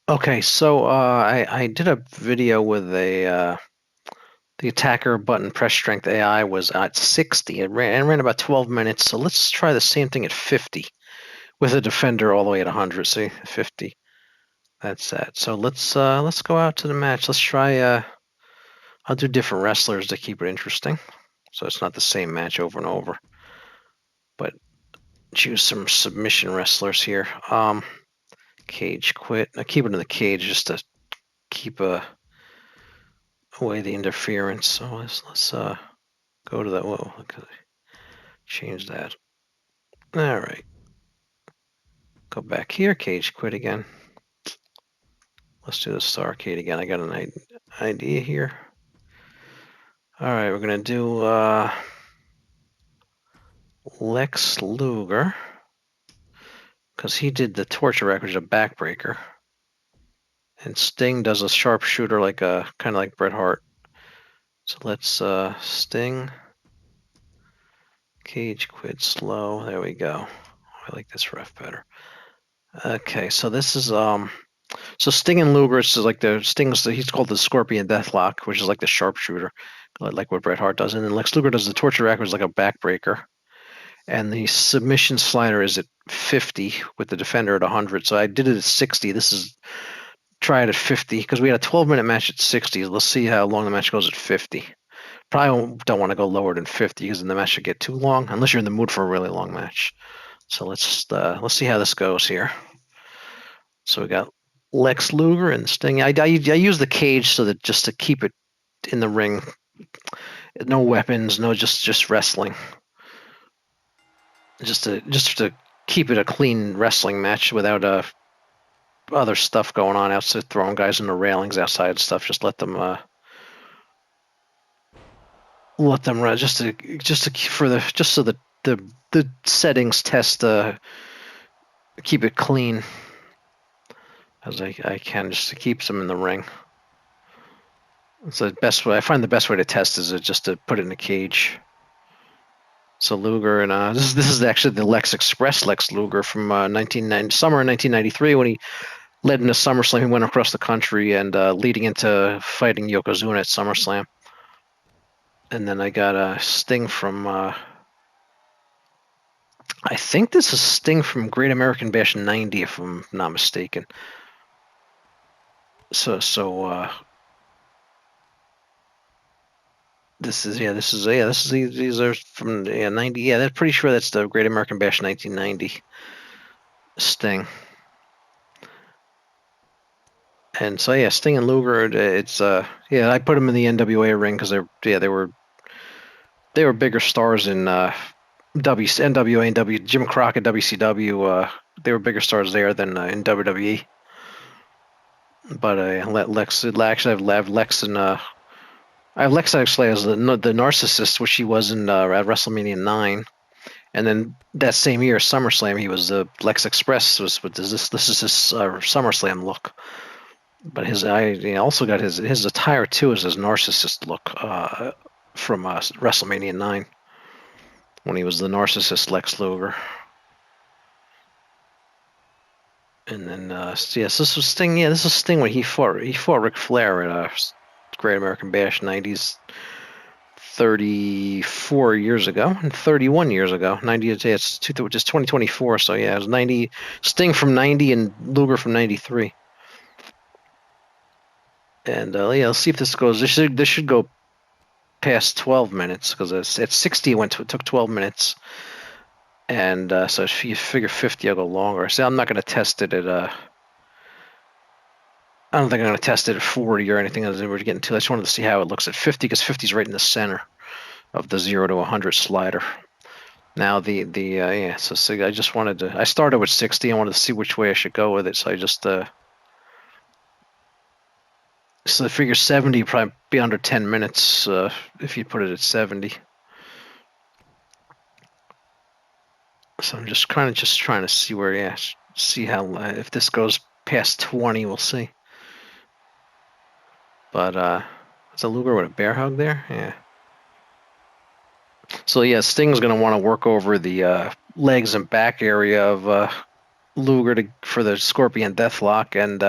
Okay, so I did a video with the attacker button press strength AI was at 60. It ran about 12 minutes. So let's try the same thing at 50 with a defender all the way at 100. See, 50. That's that. So let's go out to the match. Let's try I'll do different wrestlers to keep it interesting. So it's not the same match over and over. But choose some submission wrestlers here. Cage quit. I keep it in the cage just to keep away the interference. So let's go to that. Whoa, change that. All right. Go back here. Cage quit again. Let's do the Starcade again. I got an idea here. All right, we're gonna do Lex Luger because he did the torture rack, which is a backbreaker, and Sting does a sharpshooter like a kind of like Bret Hart. So let's Sting. Cage quit slow. There we go. I like this ref better. Okay, so this is so Sting and Luger is like the Sting's he's called the Scorpion Deathlock, which is like the sharpshooter, like what Bret Hart does, and then Lex Luger does the torture rack, which is like a backbreaker, and the submission slider is at 50 with the defender at 100. So I did it at 60. This is try it at 50 because we had a 12-minute match at 60. Let's see how long the match goes at 50. Probably don't want to go lower than 50 because then the match should get too long unless you're in the mood for a really long match. So let's see how this goes here. So we got Lex Luger and Sting. I use the cage so that just to keep it in the ring. No weapons, no just wrestling. Just to keep it a clean wrestling match without other stuff going on outside, throwing guys in the railings outside and stuff. Just let them run just to for the just so that the settings test keep it clean as I can just to keep them in the ring. It's the best way. I find the best way to test is just to put it in a cage. So Luger and this is actually the Lex Express Lex Luger from summer 1993 when he led into SummerSlam. He went across the country and leading into fighting Yokozuna at SummerSlam. And then I got a Sting from I think this is Sting from Great American Bash 90 if I'm not mistaken. So these are from 90. Yeah, that's pretty sure that's the Great American Bash 1990 Sting. And so yeah, Sting and Luger, it's I put them in the NWA ring because they were bigger stars in NWA and Jim Crockett WCW. They were bigger stars there than in WWE. But I let Lex. Actually, I have Lex and I have Lex actually as the narcissist, which he was in at WrestleMania 9. And then that same year, SummerSlam, he was the Lex Express was with this is his SummerSlam look. But he also got his attire too is his narcissist look from WrestleMania 9 when he was the narcissist Lex Luger. And then so this was Sting. Yeah, this is Sting when he fought Ric Flair at Great American Bash 90s 34 years ago and 31 years ago. 90 it's just 2024. So yeah, it was 90 Sting from 90 and Luger from 93. And let's see if this goes. This should go past 12 minutes because at 60 it took 12 minutes. And so if you figure 50, I'll go longer. See, I'm not going to test it at I don't think I'm going to test it at 40 or anything as we're getting to. I just wanted to see how it looks at 50 because 50 is right in the center of the 0 to 100 slider. Now so I just wanted to. I started with 60. I wanted to see which way I should go with it. So I just so I figure 70 probably be under 10 minutes if you put it at 70. So I'm just trying to see see how if this goes past 20, we'll see. But is a Luger with a bear hug there? Yeah. So yeah, Sting's gonna want to work over the legs and back area of Luger for the Scorpion Deathlock, and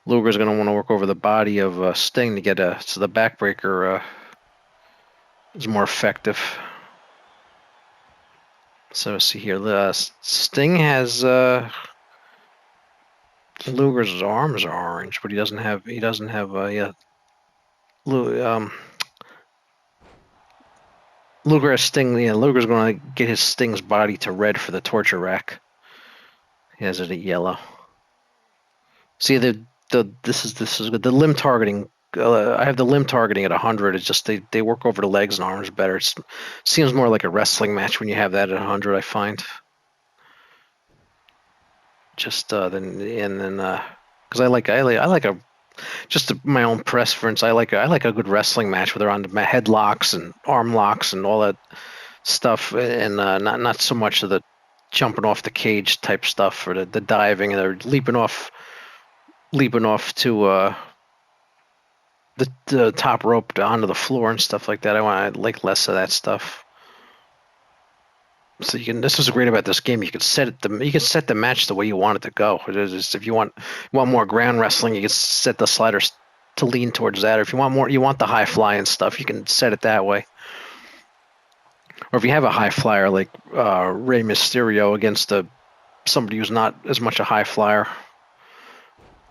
Luger's going to want to work over the body of Sting to get so the backbreaker is more effective. So let's see here. Sting has Luger's arms are orange, but he doesn't have yeah. Luger has Sting. Yeah, Luger's going to get his Sting's body to red for the torture rack. He has it at yellow. See this is good. The limb targeting. I have the limb targeting at 100. It's just they work over the legs and arms better. It seems more like a wrestling match when you have that at 100. I find. Just then because I like a just my own preference. I like a good wrestling match where they're on the headlocks and arm locks and all that stuff, and not so much of the jumping off the cage type stuff or the diving and they're leaping off to the top rope onto the floor and stuff like that. I like less of that stuff. So this is great about this game. You can set the match the way you want it to go. If you want more ground wrestling, you can set the sliders to lean towards that. Or if you want the high fly and stuff, you can set it that way. Or if you have a high flyer like Rey Mysterio against somebody who's not as much a high flyer,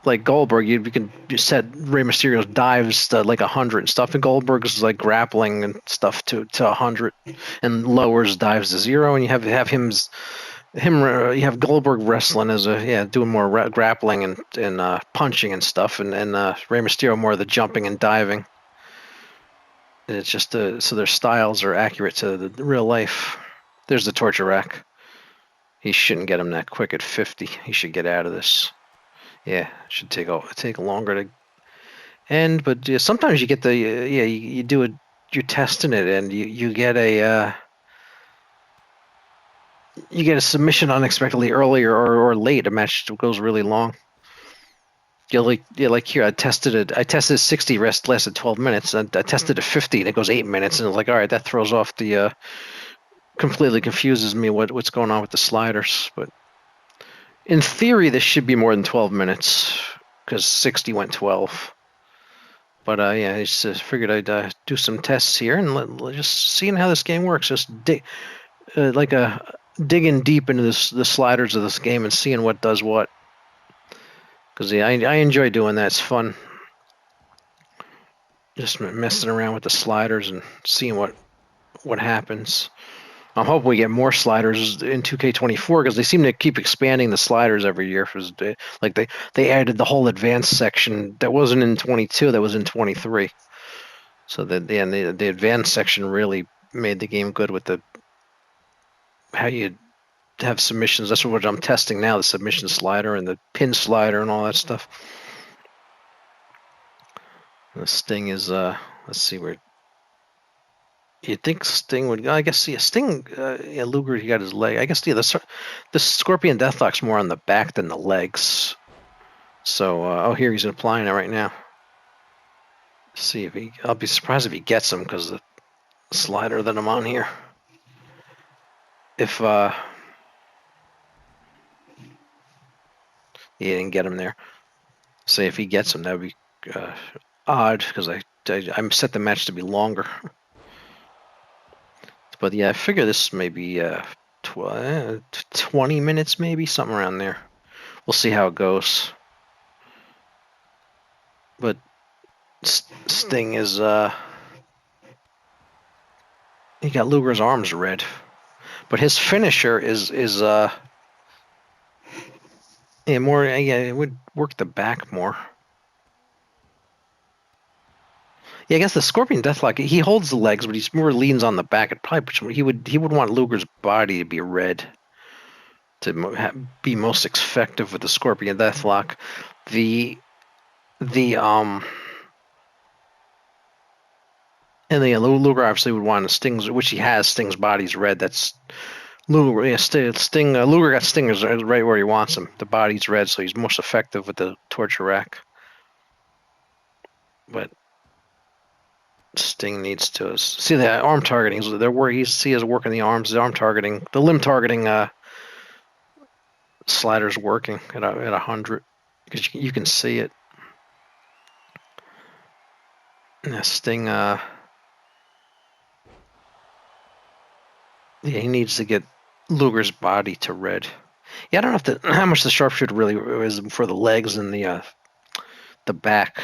like Goldberg, you can set Rey Mysterio's dives to like 100 and stuff, and Goldberg's like grappling and stuff to 100, and lowers dives to 0, and you have you have Goldberg wrestling as doing more grappling and punching and stuff, and Rey Mysterio more of the jumping and diving. And it's just so their styles are accurate to the real life. There's the torture rack. He shouldn't get him that quick at 50. He should get out of this. Yeah, it should take longer to end, but sometimes you get you do it. You're testing it, and you get a submission unexpectedly early or late. A match goes really long. Like here, I tested 60, lasted 12 minutes. And I tested it 50, and it goes 8 minutes, and it's like, all right, that throws off completely confuses me what's going on with the sliders, but. In theory, this should be more than 12 minutes because 60 went 12. But I just figured I'd do some tests here and just seeing how this game works. Just digging deep into the sliders of this game and seeing what does what. Because I enjoy doing that. It's fun. Just messing around with the sliders and seeing what happens. I'm hoping we get more sliders in 2K24 because they seem to keep expanding the sliders every year. Like they added the whole advanced section that wasn't in 22, that was in 23. So the advanced section really made the game good with how you have submissions. That's what I'm testing now, the submission slider and the pin slider and all that stuff. The Sting is let's see where. You'd think Sting would. I guess Sting. Luger, he got his leg. I guess the Scorpion Deathlock's more on the back than the legs. So here he's applying it right now. See if I'll be surprised if he gets him because the slider that I'm on here. If he didn't get him there. Say if he gets him, that would be odd because I'm set the match to be longer. But yeah, I figure this may be 20 minutes, maybe something around there. We'll see how it goes. But Sting is he got Luger's arms red, but his finisher is more it would work the back more. Yeah, I guess the Scorpion Deathlock, he holds the legs, but he more leans on the back. It probably he would want Luger's body to be red to be most effective with the Scorpion Deathlock. Luger obviously would want Sting's, which he has. Sting's body's red. That's Luger. Yeah, Sting. Luger got Sting right where he wants him. The body's red, so he's most effective with the torture rack. But Sting needs to see the arm targeting. He is working the arms, the arm targeting, the limb targeting sliders working at 100 because you can see it. Sting. Yeah, he needs to get Luger's body to red. Yeah, I don't know how much the sharpshooter really is for the legs and the back.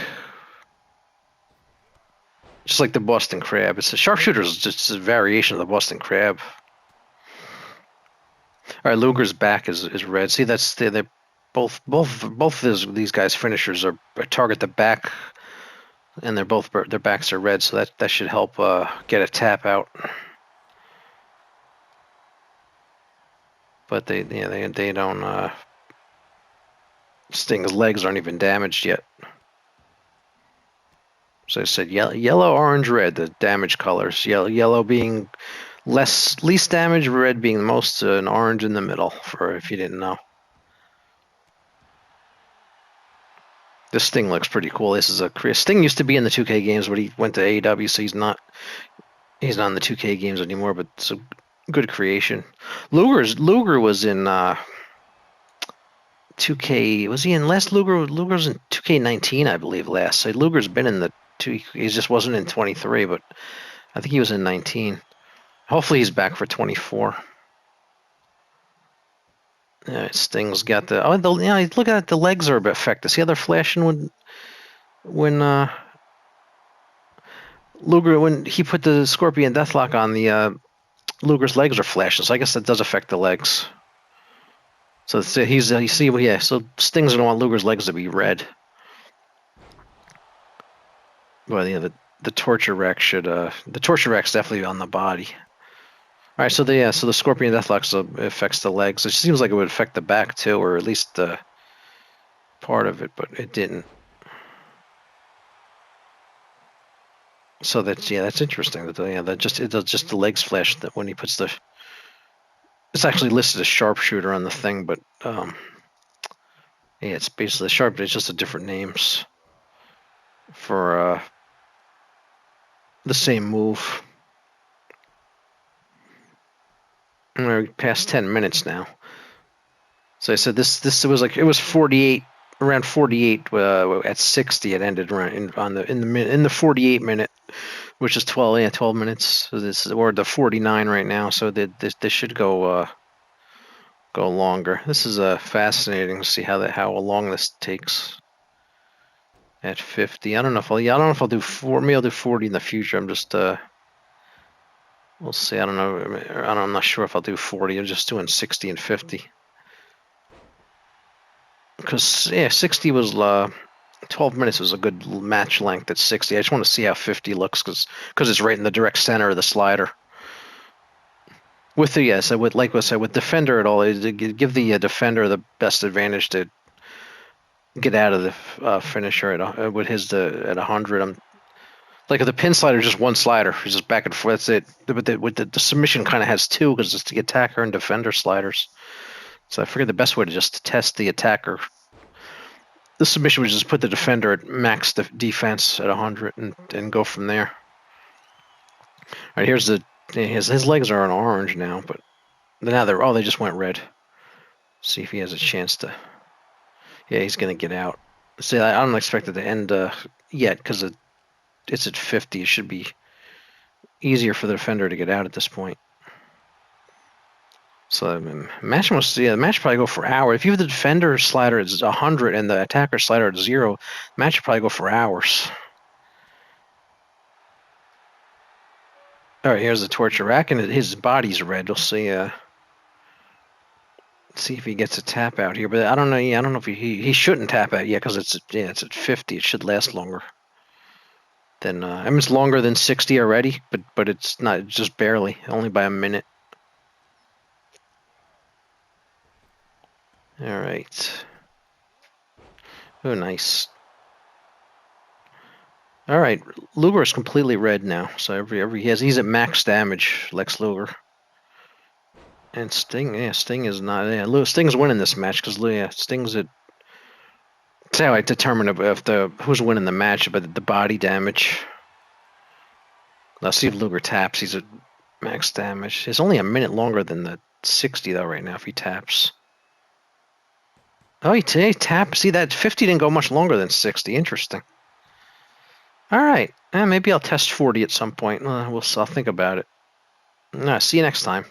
Just like the Boston Crab. It's a sharpshooter is just a variation of the Boston Crab. All right, Luger's back is red. See, that's they both these guys' finishers are target the back, and their backs are red. So that should help get a tap out. But they don't. Sting's legs aren't even damaged yet. So I said yellow, orange, red, the damage colors. Yellow being least damage, red being the most, and orange in the middle, for if you didn't know. This Sting looks pretty cool. This is Sting used to be in the 2K games, but he went to AEW, so he's not in the 2K games anymore, but it's a good creation. Luger was in 2K. Was he in last Luger? Luger's in 2K19, I believe, last. So Luger's been in the he just wasn't in 23, but I think he was in 19. Hopefully he's back for 24. Yeah, Sting's got the look at that, the legs are a bit affected. See how they're flashing when Luger, when he put the Scorpion Deathlock on, the Luger's legs are flashing. So I guess that does affect the legs. So you see, yeah. So Sting's gonna want Luger's legs to be red. Well, yeah, the torture rack should the torture rack's definitely on the body. All right, so the Scorpion Deathlock affects the legs. It seems like it would affect the back too, or at least part of it, but it didn't. So that's interesting. That just the legs flash that when he puts the. It's actually listed as sharpshooter on the thing, but yeah, it's basically sharp. It's just a different names for the same move. We're past 10 minutes now. So I said this was like, it was 48, around 48 at 60. It ended around in the 48 minute, which is 12 minutes. So we're at the 49 right now. So this should go longer. This is fascinating to see how long this takes. At 50, I don't know if I'll do 4. Maybe I'll do 40 in the future. I'm just we'll see. I don't know. I'm not sure if I'll do 40. I'm just doing 60 and 50. Because, yeah, 60 was 12 minutes was a good match length at 60. I just want to see how 50 looks because it's right in the direct center of the slider. With like I said, with Defender at all, give the Defender the best advantage to get out of the finisher at 100. Like if the pin slider is just one slider, it's just back and forth. That's it. But the submission kind of has two because it's the attacker and defender sliders. So I figured the best way to just test the attacker, the submission was just put the defender at max defense at 100 and go from there. All right, here's his legs are on orange now, but now they just went red. See if he has a chance to. Yeah, he's gonna get out. See, I don't expect it to end yet because it's at 50. It should be easier for the defender to get out at this point. So the match probably go for hours. If you have the defender slider at 100 and the attacker slider at 0, the match should probably go for hours. All right, here's the torture rack, and his body's red. We'll see. See if he gets a tap out here, but I don't know. Yeah, I don't know if he shouldn't tap out yet because it's at 50. It should last longer. Then I mean it's longer than 60 already, but it's not, just barely, only by a minute. All right. Oh, nice. All right, Luger is completely red now. So he's at max damage, Lex Luger. And Sting, Sting is not. Yeah, Sting's winning this match because Sting's at. That's how I determine if who's winning the match, but the body damage. Let's see if Luger taps. He's at max damage. It's only a minute longer than the 60 though right now if he taps. Oh, he taps. See, that 50 didn't go much longer than 60. Interesting. All right. Maybe I'll test 40 at some point. I'll think about it. See you next time.